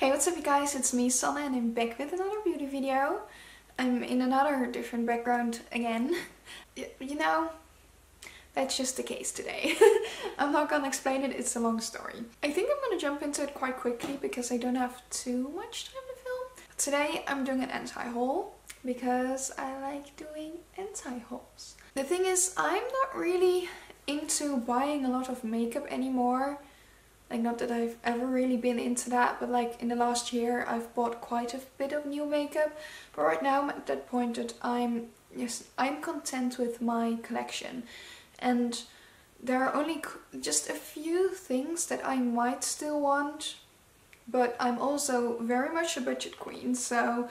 Hey, what's up you guys, it's me Sanne and I'm back with another beauty video. I'm in another different background again. You know, that's just the case today. I'm not gonna explain it, it's a long story. I think I'm gonna jump into it quite quickly because I don't have too much time to film. Today I'm doing an anti-haul because I like doing anti-hauls. The thing is, I'm not really into buying a lot of makeup anymore. Like, not that I've ever really been into that, but like in the last year I've bought quite a bit of new makeup. But right now I'm at that point that I'm content with my collection. And there are only just a few things that I might still want. But I'm also very much a budget queen, so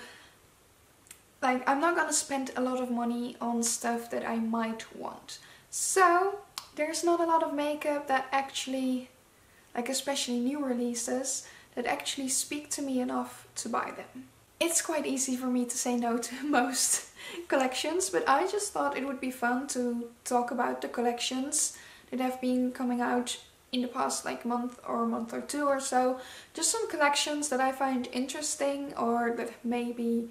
like I'm not gonna spend a lot of money on stuff that I might want. So there's not a lot of makeup that actually, like especially new releases, that actually speak to me enough to buy them. It's quite easy for me to say no to most collections, but I just thought it would be fun to talk about the collections that have been coming out in the past like month or two or so. Just some collections that I find interesting, or that maybe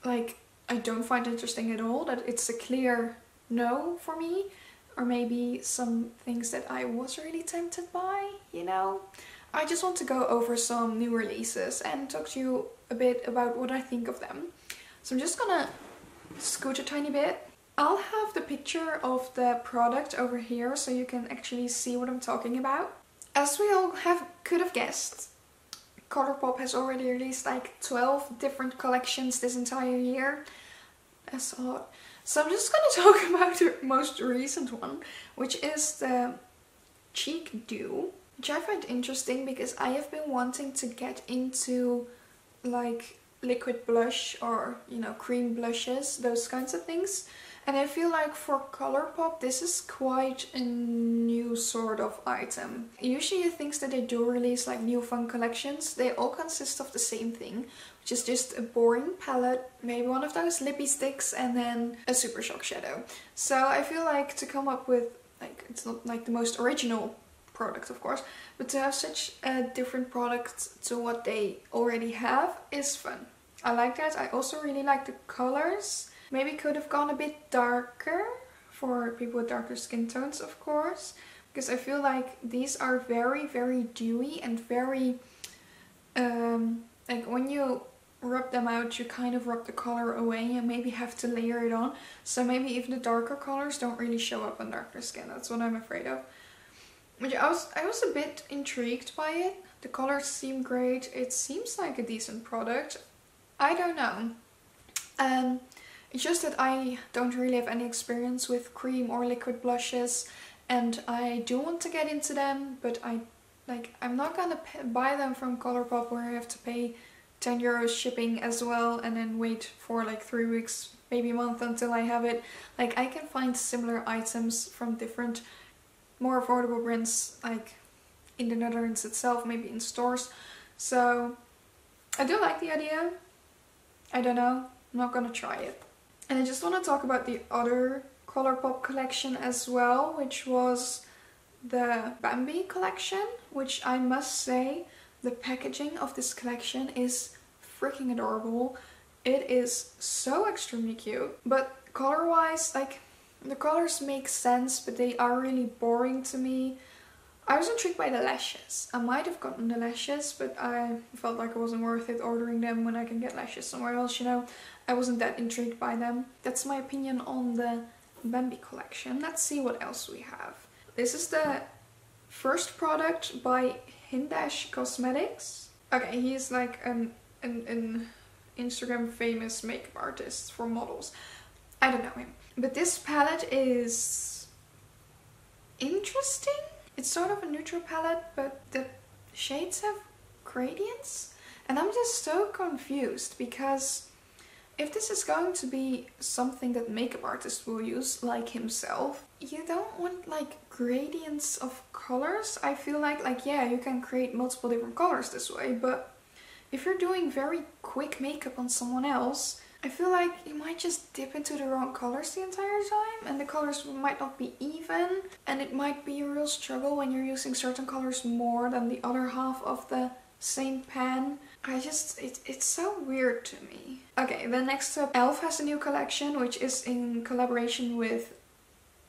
like I don't find interesting at all, that it's a clear no for me. Or maybe some things that I was really tempted by, you know. I just want to go over some new releases and talk to you a bit about what I think of them. So I'm just gonna scoot a tiny bit. I'll have the picture of the product over here so you can actually see what I'm talking about. As we all could have guessed, Colourpop has already released like 12 different collections this entire year. That's a lot. So I'm just going to talk about the most recent one, which is the Cheek Do, which I find interesting because I have been wanting to get into like liquid blush or, you know, cream blushes, those kinds of things. And I feel like for Colourpop this is quite a new sort of item. Usually the things that they do release, like new fun collections, they all consist of the same thing, which is just a boring palette, maybe one of those lippy sticks, and then a super shock shadow. So I feel like to come up with, like, it's not like the most original product of course, but to have such a different product to what they already have is fun. I like that. I also really like the colors. Maybe could have gone a bit darker for people with darker skin tones, of course, because I feel like these are very, very dewy and very, like when you rub them out, you kind of rub the color away and maybe have to layer it on. So maybe even the darker colors don't really show up on darker skin. That's what I'm afraid of. But yeah, I was a bit intrigued by it. The colors seem great. It seems like a decent product. I don't know. It's just that I don't really have any experience with cream or liquid blushes, and I do want to get into them, but I'm not gonna buy them from Colourpop where I have to pay 10 euros shipping as well and then wait for like 3 weeks, maybe a month until I have it. Like, I can find similar items from different more affordable brands, like in the Netherlands itself, maybe in stores. So I do like the idea. I don't know, I'm not gonna try it. And I just want to talk about the other Colourpop collection as well, which was the Bambi Collection, which I must say, the packaging of this collection is freaking adorable. It is so extremely cute, but color-wise, like, the colors make sense, but they are really boring to me. I was intrigued by the lashes. I might have gotten the lashes, but I felt like it wasn't worth it ordering them when I can get lashes somewhere else, you know. I wasn't that intrigued by them. That's my opinion on the Bambi Collection. Let's see what else we have. This is the first product by Hindash Cosmetics. Okay, he's like an Instagram famous makeup artist for models. I don't know him. But this palette is interesting. It's sort of a neutral palette, but the shades have gradients. And I'm just so confused, because if this is going to be something that makeup artists will use, like himself, you don't want like gradients of colors. I feel like yeah, you can create multiple different colors this way, but if you're doing very quick makeup on someone else, I feel like you might just dip into the wrong colors the entire time, and the colors might not be even, and it might be a real struggle when you're using certain colors more than the other half of the same pan. It's so weird to me. Okay, then next up, e.l.f. has a new collection, which is in collaboration with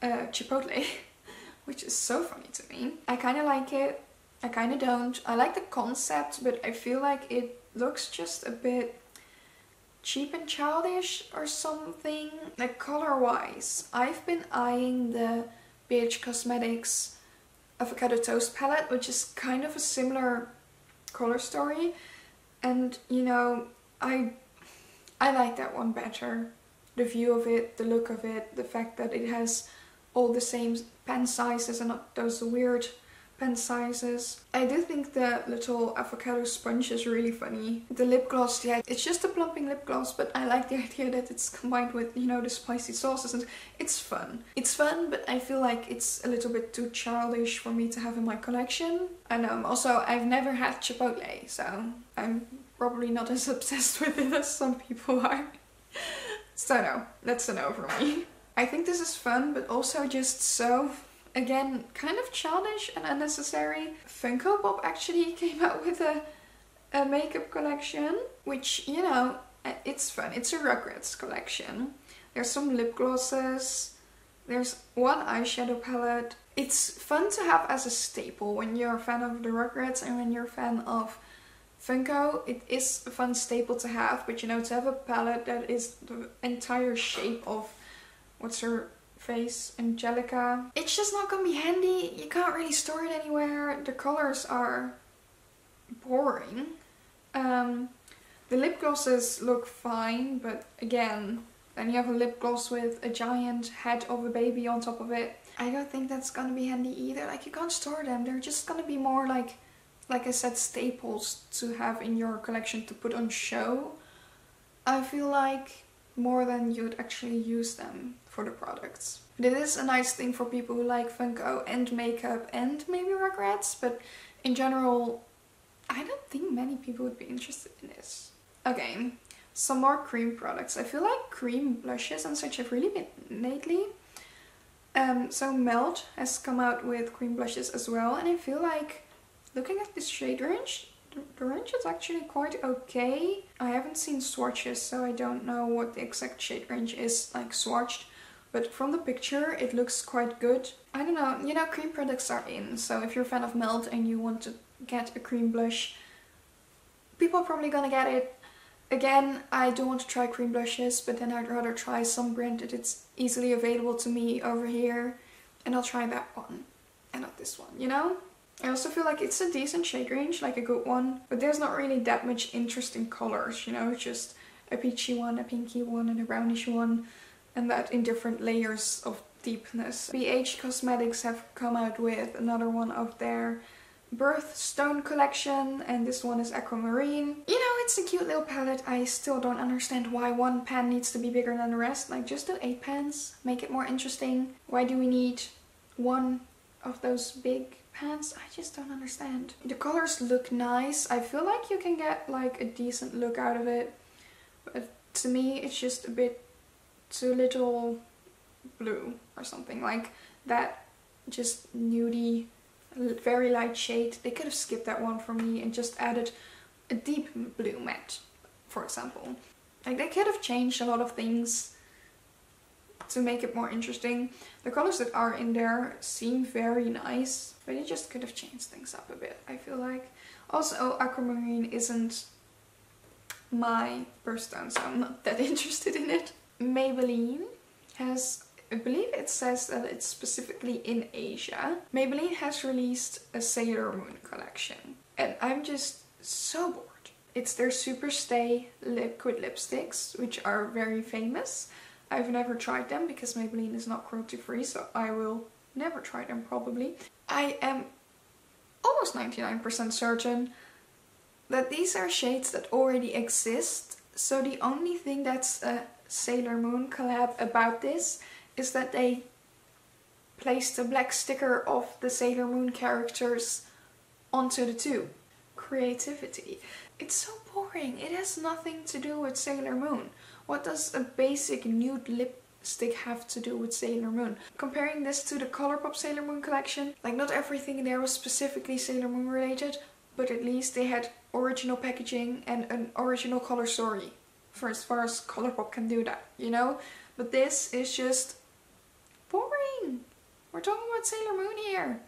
Chipotle, which is so funny to me. I kind of like it, I kind of don't. I like the concept, but I feel like it looks just a bit cheap and childish or something. Like color wise, I've been eyeing the BH Cosmetics Avocado Toast palette, which is kind of a similar color story, and you know, I like that one better. The view of it, the look of it, the fact that it has all the same pen sizes and not those weird pen sizes. I do think the little avocado sponge is really funny. The lip gloss, yeah, it's just a plumping lip gloss, but I like the idea that it's combined with, you know, the spicy sauces, and it's fun. It's fun, but I feel like it's a little bit too childish for me to have in my collection. And also, I've never had Chipotle, so I'm probably not as obsessed with it as some people are. So no, that's a no for me. I think this is fun, but also just so, again, kind of childish and unnecessary. Funko Pop actually came out with a makeup collection, which, you know, it's fun. It's a Rugrats collection. There's some lip glosses. There's one eyeshadow palette. It's fun to have as a staple when you're a fan of the Rugrats and when you're a fan of Funko. It is a fun staple to have, but you know, to have a palette that is the entire shape of, what's her face, Angelica, it's just not gonna be handy. You can't really store it anywhere. The colors are boring. The lip glosses look fine, but again, then you have a lip gloss with a giant head of a baby on top of it. I don't think that's gonna be handy either. Like, you can't store them. They're just gonna be more like I said, staples to have in your collection to put on show. I feel like more than you'd actually use them for the products. But it is a nice thing for people who like Funko and makeup and maybe Rugrats, but in general, I don't think many people would be interested in this. Okay, some more cream products. I feel like cream blushes and such have really been lately. So Melt has come out with cream blushes as well, and I feel like looking at this shade range, the range is actually quite okay. I haven't seen swatches, so I don't know what the exact shade range is like swatched, but from the picture it looks quite good. I don't know, you know, cream products are in, so if you're a fan of Melt and you want to get a cream blush, people are probably gonna get it. Again, I do want to try cream blushes, but then I'd rather try some brand that it's easily available to me over here, and I'll try that one and not this one, you know? I also feel like it's a decent shade range, like a good one, but there's not really that much interesting colors, you know, just a peachy one, a pinky one, and a brownish one, and that in different layers of deepness. BH Cosmetics have come out with another one of their Birthstone collection, and this one is Aquamarine. You know, it's a cute little palette. I still don't understand why one pan needs to be bigger than the rest. Like, just do 8 pans, make it more interesting. Why do we need one of those big pans? I just don't understand. The colors look nice. I feel like you can get like a decent look out of it, but to me it's just a bit too little blue or something like that. Just nudie, very light shade. They could have skipped that one for me and just added a deep blue matte, for example. Like, they could have changed a lot of things to make it more interesting. The colors that are in there seem very nice, but you just could have changed things up a bit, I feel like. Also, Aquamarine isn't my birthstone, so I'm not that interested in it. Maybelline has, I believe it says that it's specifically in Asia. Maybelline has released a Sailor Moon collection, and I'm just so bored. It's their Super Stay liquid lipsticks, which are very famous. I've never tried them because Maybelline is not cruelty free, so I will never try them probably. I am almost 99% certain that these are shades that already exist, so the only thing that's a Sailor Moon collab about this is that they placed a black sticker of the Sailor Moon characters onto the tube. Creativity. It's so boring. It has nothing to do with Sailor Moon. What does a basic nude lipstick have to do with Sailor Moon? Comparing this to the Colourpop Sailor Moon collection, like, not everything there was specifically Sailor Moon related, but at least they had original packaging and an original color story. For as far as Colourpop can do that, you know? But this is just boring. We're talking about Sailor Moon here.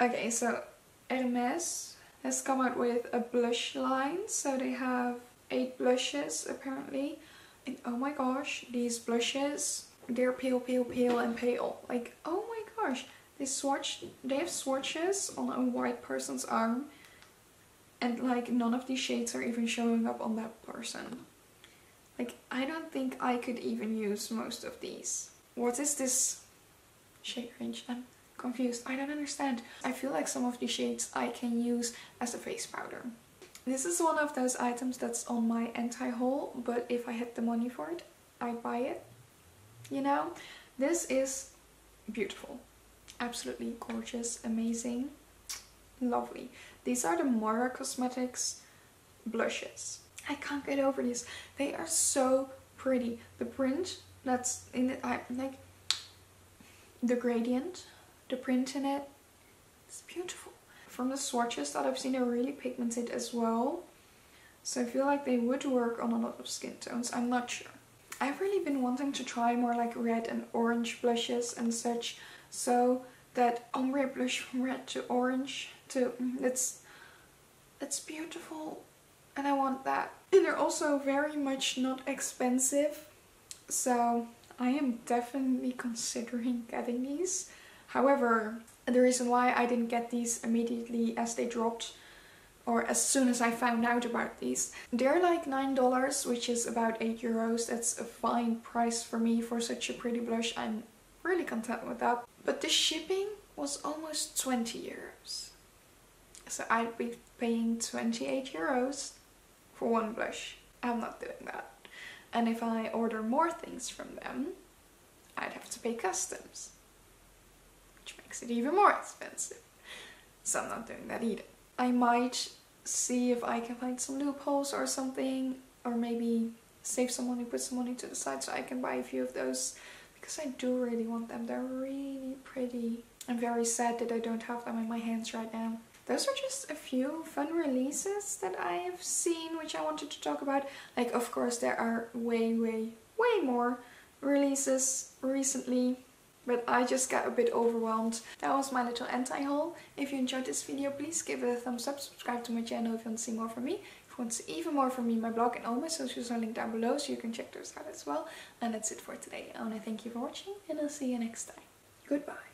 Okay, so Hermes has come out with a blush line. So they have 8 blushes apparently. And oh my gosh, these blushes, they're pale, pale, pale and pale. Like, oh my gosh. They have swatches on a white person's arm. And like none of these shades are even showing up on that person. Like, I don't think I could even use most of these. What is this shade range? I'm confused. I don't understand. I feel like some of these shades I can use as a face powder. This is one of those items that's on my Antihaul, but if I had the money for it, I'd buy it. You know? This is beautiful. Absolutely gorgeous, amazing, lovely. These are the Mora Cosmetics blushes. I can't get over these. They are so pretty. The print that's in it, like the gradient, the print in it, it's beautiful. From the swatches that I've seen, they're really pigmented as well. So I feel like they would work on a lot of skin tones. I'm not sure. I've really been wanting to try more like red and orange blushes and such. So that ombre blush from red to orange to it's beautiful. And I want that. And they're also very much not expensive. So I am definitely considering getting these. However, the reason why I didn't get these immediately as they dropped, or as soon as I found out about these, they're like $9, which is about 8 euros. That's a fine price for me for such a pretty blush. I'm really content with that. But the shipping was almost 20 euros. So I'd be paying 28 euros for one blush. I'm not doing that. And if I order more things from them, I'd have to pay customs, which makes it even more expensive. So I'm not doing that either. I might see if I can find some loopholes or something, or maybe save some money, put some money to the side so I can buy a few of those, because I do really want them. They're really pretty. I'm very sad that I don't have them in my hands right now. Those are just a few fun releases that I have seen, which I wanted to talk about. Like, of course, there are way more releases recently, but I just got a bit overwhelmed. That was my little anti-haul. If you enjoyed this video, please give it a thumbs up, subscribe to my channel if you want to see more from me. If you want to see even more from me, my blog and all my socials are linked down below, so you can check those out as well. And that's it for today. I want to thank you for watching, and I'll see you next time. Goodbye.